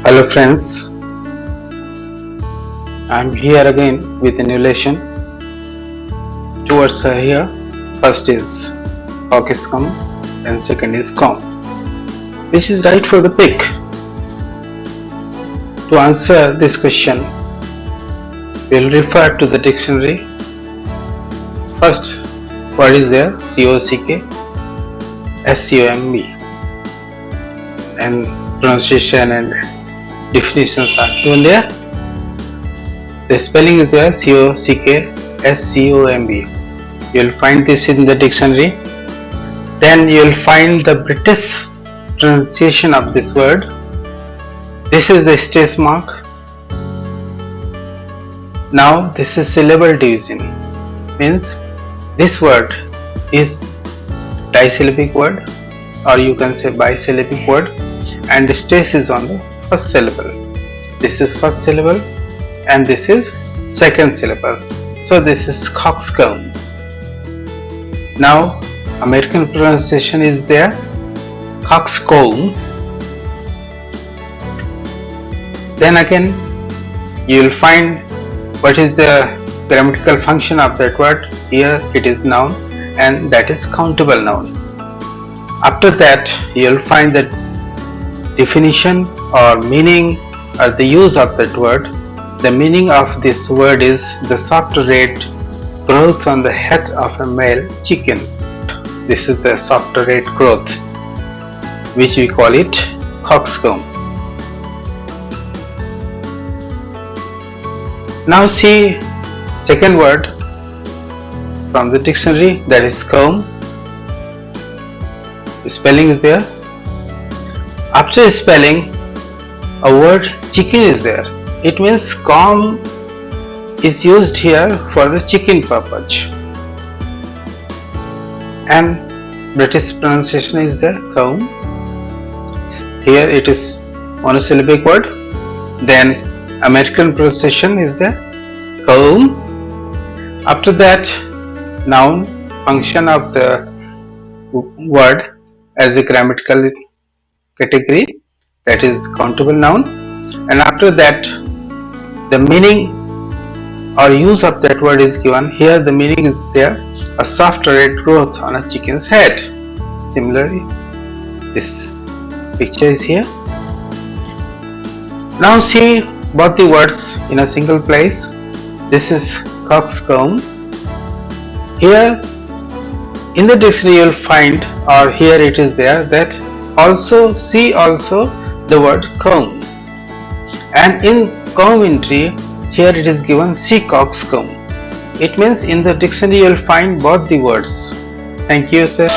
Hello friends, I'm here again with a new lesson. Two words are here. First is hawk is come and second is come. Which is right for the pick? To answer this question, we'll refer to the dictionary. First word is there, C-O-C-K, S-C-O-M-B, and pronunciation and definitions are given there. The spelling is there, C-O-C-K-S-C-O-M-B. You will find this in the dictionary. Then you will find the British pronunciation of this word. This is the space mark. Now this is syllable division. Means this word is disyllabic word, or you can say bisyllabic word, and the stress is on the first syllable. This is first syllable and this is second syllable. So this is coxcomb. Now American pronunciation is there, coxcomb. Then again you will find what is the grammatical function of that word. Here it is noun and that is countable noun. After that you will find the definition or meaning or the use of that word. The meaning of this word is the soft red growth on the head of a male chicken. This is the soft red growth, which we call it coxcomb. Now see second word from the dictionary, that is comb. The spelling is there. After spelling, a word chicken is there. It means comb is used here for the chicken purpose. And British pronunciation is there, comb. Here it is monosyllabic word. Then American pronunciation is there, comb. After that, noun, function of the word as a grammatical category, that is countable noun. And after that, the meaning or use of that word is given. Here the meaning is there, a soft red growth on a chicken's head. Similarly, this picture is here. Now see both the words in a single place. This is coxcomb. Here in the dictionary you will find, or here it is there, that also see also the word comb. And in commentary, here it is given see coxcomb. It means in the dictionary you will find both the words. Thank you, sir.